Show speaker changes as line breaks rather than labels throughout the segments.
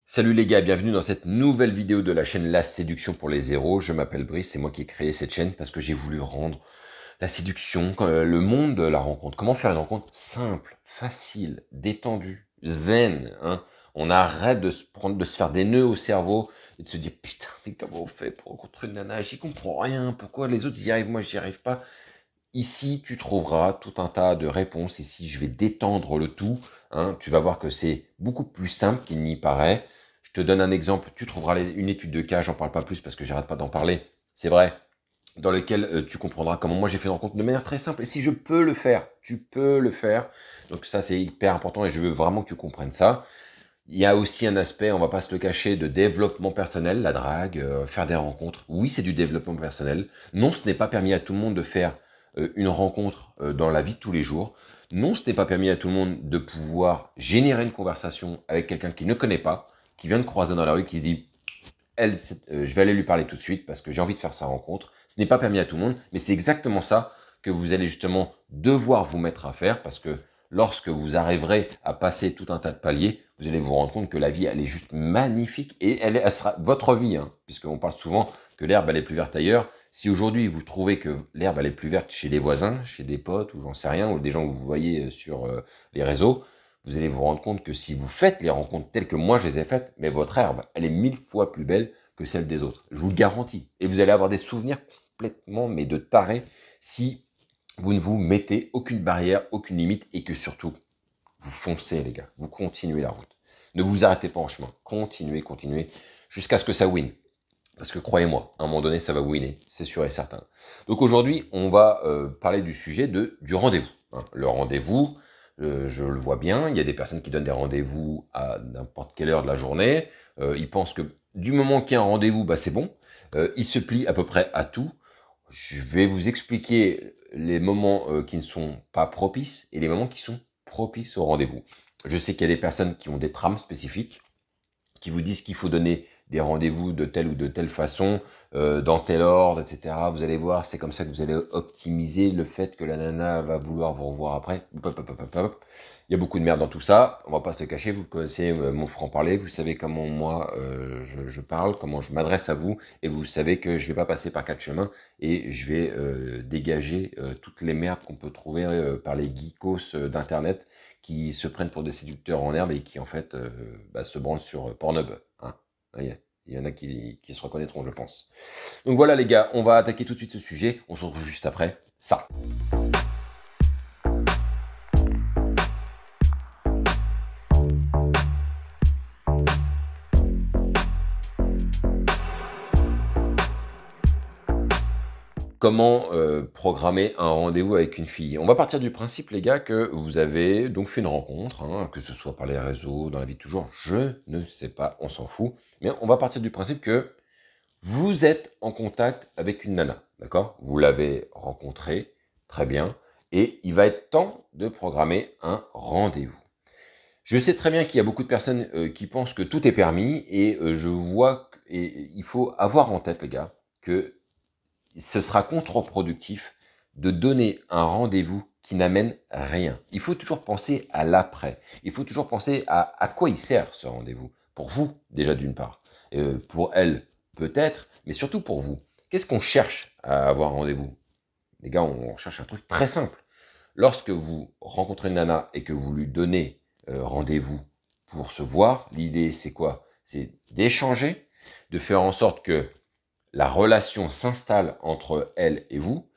Salut les gars, bienvenue dans cette nouvelle vidéo de la chaîne La Séduction pour les Zéros. Je m'appelle Brice, c'est moi qui ai créé cette chaîne parce que j'ai voulu rendre la séduction, le monde de la rencontre. Comment faire une rencontre simple, facile, détendue, zen, hein. On arrête de se faire des nœuds au cerveau et de se dire putain, mais comment on fait pour rencontrer une nana? J'y comprends rien. Pourquoi les autres y arrivent, moi j'y arrive pas? Ici, tu trouveras tout un tas de réponses. Ici, je vais détendre le tout, hein. Tu vas voir que c'est beaucoup plus simple qu'il n'y paraît. Je te donne un exemple. Tu trouveras une étude de cas, j'en parle pas plus parce que j'arrête pas d'en parler. C'est vrai, dans lequel tu comprendras comment moi j'ai fait une rencontre de manière très simple. Et si je peux le faire, tu peux le faire. Donc ça, c'est hyper important et je veux vraiment que tu comprennes ça. Il y a aussi un aspect, on va pas se le cacher, de développement personnel, la drague, faire des rencontres. Oui, c'est du développement personnel. Non, ce n'est pas permis à tout le monde de faire une rencontre dans la vie de tous les jours. Non, ce n'est pas permis à tout le monde de pouvoir générer une conversation avec quelqu'un qui ne connaît pas, qui vient de croiser dans la rue, qui se dit elle, je vais aller lui parler tout de suite parce que j'ai envie de faire sa rencontre. Ce n'est pas permis à tout le monde, mais c'est exactement ça que vous allez justement devoir vous mettre à faire parce que lorsque vous arriverez à passer tout un tas de paliers, vous allez vous rendre compte que la vie, elle est juste magnifique et elle sera votre vie, hein, puisqu'on parle souvent que l'herbe, elle est plus verte ailleurs. Si aujourd'hui, vous trouvez que l'herbe, elle est plus verte chez des voisins, chez des potes, ou j'en sais rien, ou des gens que vous voyez sur les réseaux, vous allez vous rendre compte que si vous faites les rencontres telles que moi je les ai faites, mais votre herbe, elle est 1000 fois plus belle que celle des autres. Je vous le garantis. Et vous allez avoir des souvenirs complètement, mais de tarés, si vous ne vous mettez aucune barrière, aucune limite, et que surtout, vous foncez les gars, vous continuez la route. Ne vous arrêtez pas en chemin. Continuez, continuez, jusqu'à ce que ça win. Parce que croyez-moi, à un moment donné, ça va winner, c'est sûr et certain. Donc aujourd'hui, on va parler du sujet du rendez-vous, hein. Le rendez-vous, je le vois bien, il y a des personnes qui donnent des rendez-vous à n'importe quelle heure de la journée. Ils pensent que du moment qu'il y a un rendez-vous, bah c'est bon. Ils se plient à peu près à tout. Je vais vous expliquer les moments qui ne sont pas propices et les moments qui sont propices au rendez-vous. Je sais qu'il y a des personnes qui ont des trames spécifiques, qui vous disent qu'il faut donner des rendez-vous de telle ou de telle façon, dans tel ordre, etc. Vous allez voir, c'est comme ça que vous allez optimiser le fait que la nana va vouloir vous revoir après. Hop, hop, hop, hop, hop. Il y a beaucoup de merde dans tout ça, on va pas se le cacher, vous connaissez mon franc-parler, vous savez comment moi je parle, comment je m'adresse à vous, et vous savez que je vais pas passer par quatre chemins, et je vais dégager toutes les merdes qu'on peut trouver par les geekos d'internet, qui se prennent pour des séducteurs en herbe et qui en fait se branlent sur Pornhub, hein. Il y en a qui se reconnaîtront, je pense. Donc voilà les gars, on va attaquer tout de suite ce sujet. On se retrouve juste après ça. Comment programmer un rendez-vous avec une fille? On va partir du principe, les gars, que vous avez donc fait une rencontre, hein, que ce soit par les réseaux, dans la vie de toujours, je ne sais pas, on s'en fout. Mais on va partir du principe que vous êtes en contact avec une nana, d'accord? Vous l'avez rencontrée, très bien, et il va être temps de programmer un rendez-vous. Je sais très bien qu'il y a beaucoup de personnes qui pensent que tout est permis, et je vois, et il faut avoir en tête, les gars, que ce sera contre-productif de donner un rendez-vous qui n'amène rien. Il faut toujours penser à l'après. Il faut toujours penser à quoi il sert ce rendez-vous. Pour vous, déjà d'une part. Pour elle, peut-être, mais surtout pour vous. Qu'est-ce qu'on cherche à avoir un rendez-vous? Les gars, on cherche un truc très simple. Lorsque vous rencontrez une nana et que vous lui donnez rendez-vous pour se voir, l'idée c'est quoi? C'est d'échanger, de faire en sorte que la relation s'installe entre elle et vous,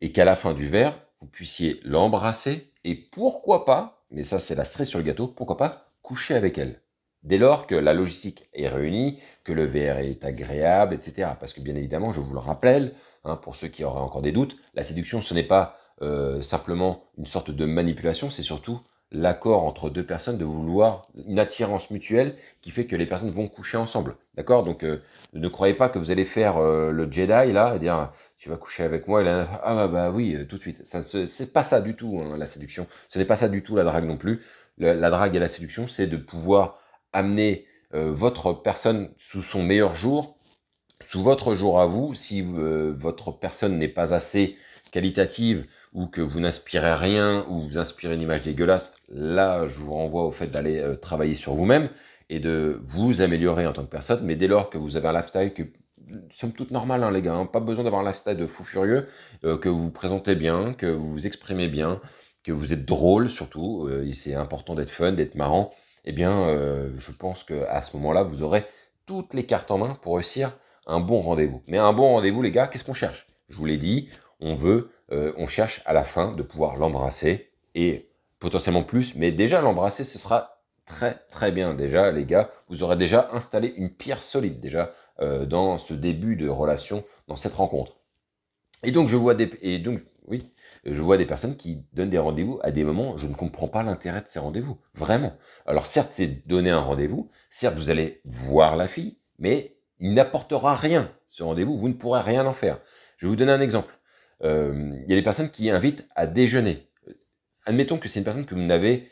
et qu'à la fin du verre, vous puissiez l'embrasser, et pourquoi pas, mais ça c'est la cerise sur le gâteau, pourquoi pas coucher avec elle. Dès lors que la logistique est réunie, que le verre est agréable, etc. Parce que bien évidemment, je vous le rappelle, hein, pour ceux qui auraient encore des doutes, la séduction, ce n'est pas simplement une sorte de manipulation, c'est surtout l'accord entre deux personnes de vouloir une attirance mutuelle qui fait que les personnes vont coucher ensemble. D'accord? Donc ne croyez pas que vous allez faire le Jedi là et dire tu vas coucher avec moi et là, ah bah oui tout de suite. C'est pas ça du tout, hein, la séduction. Ce n'est pas ça du tout la drague non plus. La drague et la séduction, c'est de pouvoir amener votre personne sous son meilleur jour, sous votre jour à vous. Si votre personne n'est pas assez qualitative ou que vous n'inspirez rien ou vous inspirez une image dégueulasse, là je vous renvoie au fait d'aller travailler sur vous-même et de vous améliorer en tant que personne, mais dès lors que vous avez un lifestyle qui est somme toute normal, hein, les gars, hein, pas besoin d'avoir un lifestyle de fou furieux, que vous vous présentez bien, que vous vous exprimez bien, que vous êtes drôle surtout, et c'est important d'être fun, d'être marrant, eh bien, je pense qu'à ce moment-là, vous aurez toutes les cartes en main pour réussir un bon rendez-vous. Mais un bon rendez-vous, les gars, qu'est-ce qu'on cherche? Je vous l'ai dit, on cherche à la fin de pouvoir l'embrasser, et potentiellement plus, mais déjà l'embrasser, ce sera très très bien. Déjà, les gars, vous aurez déjà installé une pierre solide, déjà, dans ce début de relation, dans cette rencontre. Et donc, oui, je vois des personnes qui donnent des rendez-vous à des moments, je ne comprends pas l'intérêt de ces rendez-vous, vraiment. Alors certes, c'est donner un rendez-vous, certes, vous allez voir la fille, mais il n'apportera rien, ce rendez-vous, vous ne pourrez rien en faire. Je vais vous donner un exemple. Il y a des personnes qui invitent à déjeuner. Admettons que c'est une personne que vous n'avez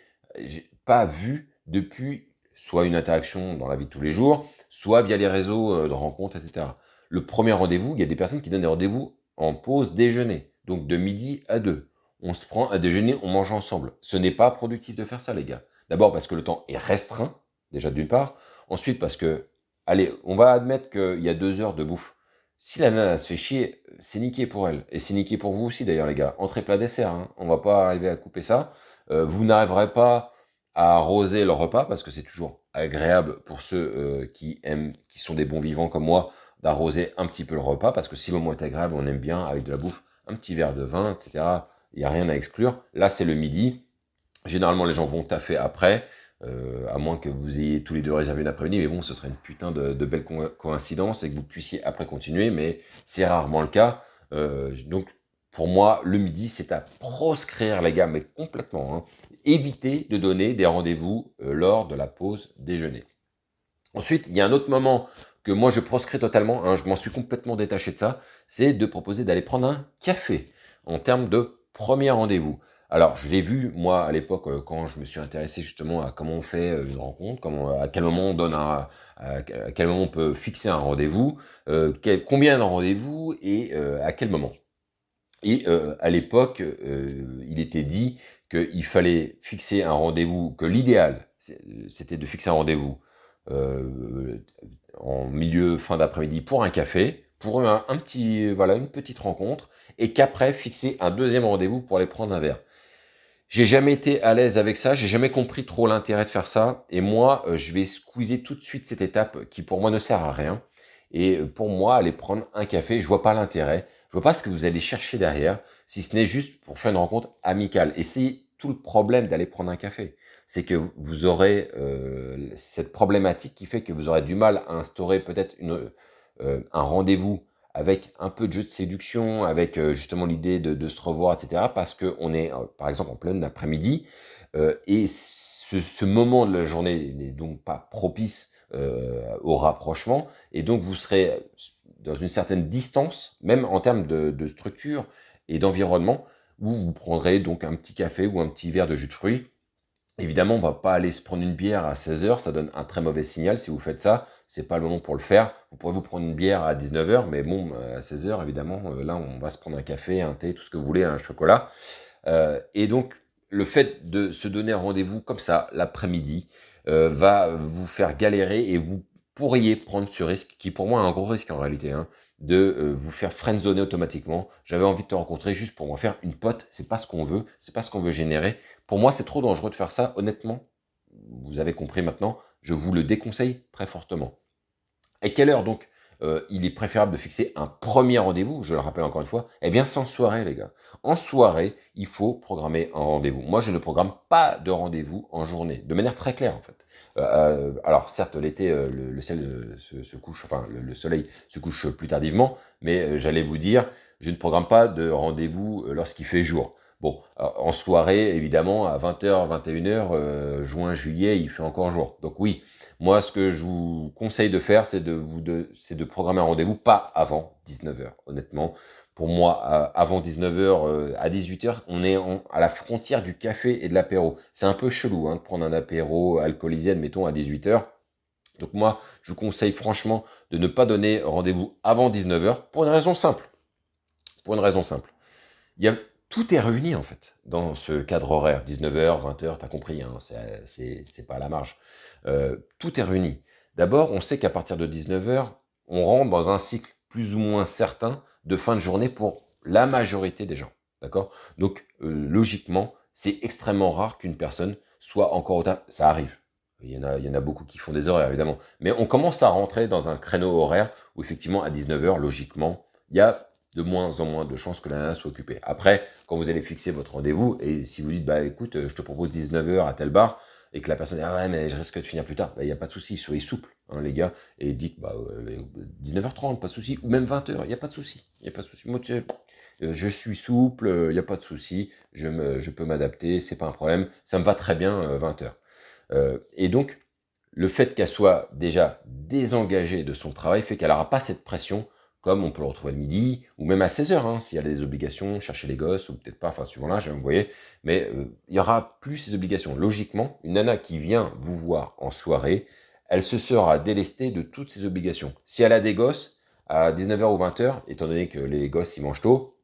pas vue depuis soit une interaction dans la vie de tous les jours, soit via les réseaux de rencontres, etc. Le premier rendez-vous, il y a des personnes qui donnent des rendez-vous en pause déjeuner, donc de midi à 2. On se prend à déjeuner, on mange ensemble. Ce n'est pas productif de faire ça, les gars. D'abord parce que le temps est restreint, déjà d'une part. Ensuite parce que, allez, on va admettre qu'il y a 2 heures de bouffe. Si la nana se fait chier, c'est niqué pour elle. Et c'est niqué pour vous aussi d'ailleurs, les gars. Entrée, plat, dessert, hein. On va pas arriver à couper ça. Vous n'arriverez pas à arroser le repas, parce que c'est toujours agréable pour ceux qui aiment, qui sont des bons vivants comme moi, d'arroser un petit peu le repas, parce que si le moment est agréable, on aime bien, avec de la bouffe, un petit verre de vin, etc. Il n'y a rien à exclure. Là, c'est le midi. Généralement, les gens vont taffer après, à moins que vous ayez tous les deux réservé une après-midi, mais bon, ce serait une putain de belle coïncidence et que vous puissiez après continuer, mais c'est rarement le cas. Donc, pour moi, le midi, c'est à proscrire, les gars, mais complètement, hein. Évitez de donner des rendez-vous lors de la pause déjeuner. Ensuite, il y a un autre moment que moi je proscris totalement, hein, je m'en suis complètement détaché de ça, c'est de proposer d'aller prendre un café en termes de premier rendez-vous. Alors, je l'ai vu, moi, à l'époque, quand je me suis intéressé justement à comment on fait une rencontre, à quel moment on donne à quel moment on peut fixer un rendez-vous, combien de rendez-vous et à quel moment. Et à l'époque, il était dit qu'il fallait fixer un rendez-vous, que l'idéal, c'était de fixer un rendez-vous euh, en milieu, fin d'après-midi pour un café, pour voilà, une petite rencontre, et qu'après, fixer un deuxième rendez-vous pour aller prendre un verre. J'ai jamais été à l'aise avec ça, j'ai jamais compris trop l'intérêt de faire ça, et moi, je vais squeezer tout de suite cette étape qui pour moi ne sert à rien. Et pour moi, aller prendre un café, je vois pas l'intérêt, je vois pas ce que vous allez chercher derrière, si ce n'est juste pour faire une rencontre amicale. Et c'est tout le problème d'aller prendre un café, c'est que vous aurez cette problématique qui fait que vous aurez du mal à instaurer peut-être un rendez-vous avec un peu de jeu de séduction, avec justement l'idée de se revoir, etc. Parce qu'on est, par exemple, en plein après-midi, et ce moment de la journée n'est donc pas propice au rapprochement, et donc vous serez dans une certaine distance, même en termes de structure et d'environnement, où vous prendrez donc un petit café ou un petit verre de jus de fruits. Évidemment, on va pas aller se prendre une bière à 16 heures, ça donne un très mauvais signal si vous faites ça, c'est pas le moment pour le faire. Vous pourrez vous prendre une bière à 19 heures, mais bon, à 16 heures, évidemment, là, on va se prendre un café, un thé, tout ce que vous voulez, un chocolat. Et donc, le fait de se donner un rendez-vous comme ça, l'après-midi, va vous faire galérer et vous pourriez prendre ce risque, qui pour moi est un gros risque en réalité, hein, de vous faire friendzoner automatiquement. J'avais envie de te rencontrer juste pour m'en faire une pote, c'est pas ce qu'on veut, c'est pas ce qu'on veut générer. Pour moi, c'est trop dangereux de faire ça, honnêtement. Vous avez compris maintenant, je vous le déconseille très fortement. À quelle heure donc il est préférable de fixer un premier rendez-vous, je le rappelle encore une fois? Eh bien, c'est en soirée, les gars. En soirée, il faut programmer un rendez-vous. Moi, je ne programme pas de rendez-vous en journée, de manière très claire, en fait. Alors, certes, l'été, le ciel se couche, enfin, le soleil se couche plus tardivement, mais j'allais vous dire, je ne programme pas de rendez-vous lorsqu'il fait jour. Bon, en soirée, évidemment, à 20h, 21h, juin, juillet, il fait encore jour. Donc oui, moi, ce que je vous conseille de faire, c'est de programmer un rendez-vous pas avant 19h, honnêtement. Pour moi, avant 19h, à 18h, on est à la frontière du café et de l'apéro. C'est un peu chelou hein, de prendre un apéro alcoolisé, admettons, à 18h. Donc moi, je vous conseille franchement de ne pas donner rendez-vous avant 19h pour une raison simple. Pour une raison simple. Il y a, tout est réuni en fait dans ce cadre horaire, 19h, 20h, t'as compris, hein, c'est pas à la marge. Tout est réuni. D'abord, on sait qu'à partir de 19h, on rentre dans un cycle plus ou moins certain de fin de journée pour la majorité des gens. D'accord? Donc, logiquement, c'est extrêmement rare qu'une personne soit encore au taf. Ça arrive. Il y en a beaucoup qui font des horaires, évidemment. Mais on commence à rentrer dans un créneau horaire où, effectivement, à 19h, logiquement, il y a de moins en moins de chances que la nana soit occupée. Après, quand vous allez fixer votre rendez-vous, et si vous dites, bah écoute, je te propose 19h à tel bar, et que la personne dit, ah ouais, mais je risque de finir plus tard, bah il n'y a pas de souci, soyez souple, hein, les gars, et dites, bah 19h30, pas de souci, ou même 20h, il n'y a pas de souci, il n'y a pas de souci. Moi, tu sais, je suis souple, il n'y a pas de souci, je peux m'adapter, c'est pas un problème, ça me va très bien, 20h. Et donc, le fait qu'elle soit déjà désengagée de son travail fait qu'elle n'aura pas cette pression comme on peut le retrouver le midi, ou même à 16h, hein, s'il y a des obligations, chercher les gosses, ou peut-être pas, enfin suivant l'âge, vous voyez, mais il y aura plus ces obligations. Logiquement, une nana qui vient vous voir en soirée, elle se sera délestée de toutes ses obligations. Si elle a des gosses, à 19h ou 20h, étant donné que les gosses, ils mangent tôt,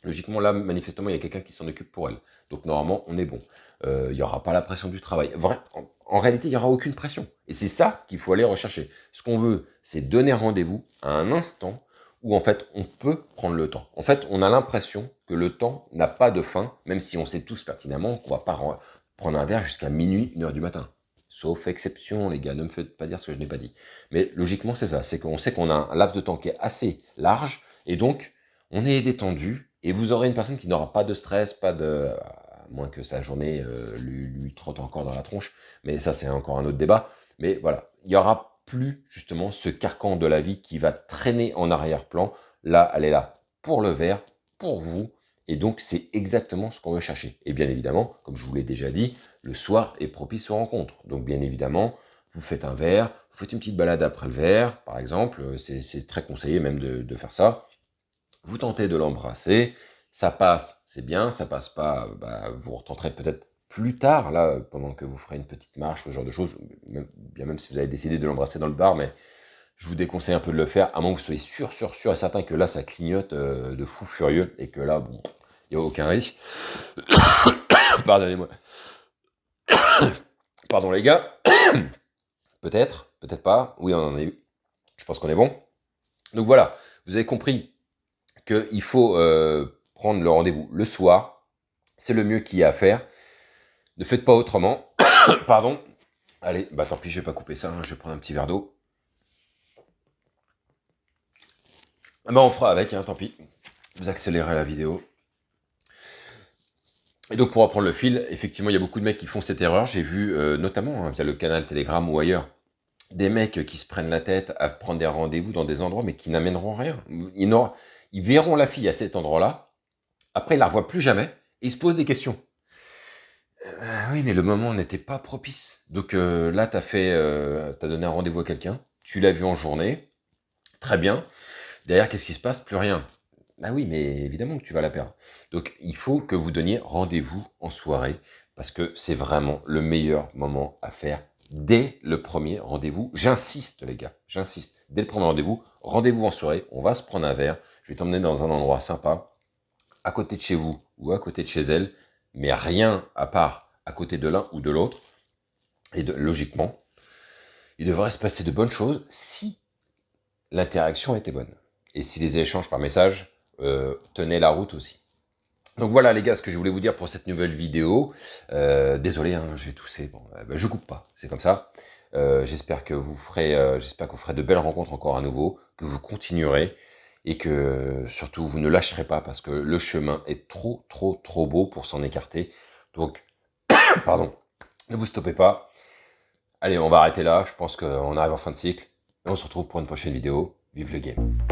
logiquement, là, manifestement, il y a quelqu'un qui s'en occupe pour elle. Donc, normalement, on est bon. Il n'y aura pas la pression du travail. En réalité, il n'y aura aucune pression. Et c'est ça qu'il faut aller rechercher. Ce qu'on veut, c'est donner rendez-vous à un instant où, en fait, on peut prendre le temps. En fait, on a l'impression que le temps n'a pas de fin, même si on sait tous pertinemment qu'on ne va pas prendre un verre jusqu'à minuit, 1h du matin. Sauf exception, les gars, ne me faites pas dire ce que je n'ai pas dit. Mais logiquement, c'est ça. C'est qu'on sait qu'on a un laps de temps qui est assez large, et donc, on est détendu, et vous aurez une personne qui n'aura pas de stress, pas de... à moins que sa journée lui trotte encore dans la tronche, mais ça c'est encore un autre débat. Mais voilà, il n'y aura plus justement ce carcan de la vie qui va traîner en arrière-plan. Là, elle est là pour le verre, pour vous, et donc c'est exactement ce qu'on veut chercher. Et bien évidemment, comme je vous l'ai déjà dit, le soir est propice aux rencontres. Donc bien évidemment, vous faites un verre, vous faites une petite balade après le verre, par exemple, c'est très conseillé même de faire ça. Vous tentez de l'embrasser, ça passe, c'est bien, ça passe pas, bah, vous retenterez peut-être plus tard, là, pendant que vous ferez une petite marche, ce genre de choses, bien même si vous avez décidé de l'embrasser dans le bar, mais je vous déconseille un peu de le faire, à moins que vous soyez sûr et certain que là, ça clignote de fou furieux, et que là, bon, il n'y a aucun risque. Pardonnez-moi. Pardon les gars. Peut-être, peut-être pas, oui, on en a eu. Je pense qu'on est bon. Donc voilà, vous avez compris qu'il faut prendre le rendez-vous le soir, c'est le mieux qu'il y a à faire. Ne faites pas autrement. Pardon. Allez, bah tant pis, je vais pas couper ça, hein, je vais prendre un petit verre d'eau. Bah on fera avec, hein, tant pis. Vous accélérez la vidéo. Et donc pour reprendre le fil, effectivement, il y a beaucoup de mecs qui font cette erreur. J'ai vu, notamment hein, via le canal Telegram ou ailleurs, des mecs qui se prennent la tête à prendre des rendez-vous dans des endroits, mais qui n'amèneront rien. Ils verront la fille à cet endroit-là, après ils la revoient plus jamais, et ils se posent des questions. Oui, mais le moment n'était pas propice. Donc là, t'as donné un rendez-vous à quelqu'un, tu l'as vu en journée, très bien. Derrière, qu'est-ce qui se passe? Plus rien. Ah oui, mais évidemment que tu vas la perdre. Donc il faut que vous donniez rendez-vous en soirée, parce que c'est vraiment le meilleur moment à faire dès le premier rendez-vous. J'insiste les gars, j'insiste. Dès le premier rendez-vous en soirée, on va se prendre un verre, je vais t'emmener dans un endroit sympa, à côté de chez vous ou à côté de chez elle, mais rien à part à côté de l'un ou de l'autre. Et logiquement, il devrait se passer de bonnes choses si l'interaction était bonne. Et si les échanges par message tenaient la route aussi. Donc voilà les gars, ce que je voulais vous dire pour cette nouvelle vidéo. Désolé, hein, j'ai toussé. Bon, je coupe pas, c'est comme ça. J'espère que vous ferez de belles rencontres encore à nouveau, que vous continuerez et que surtout vous ne lâcherez pas parce que le chemin est trop beau pour s'en écarter. Donc, pardon, ne vous stoppez pas. Allez, on va arrêter là. Je pense qu'on arrive en fin de cycle. Et on se retrouve pour une prochaine vidéo. Vive le game!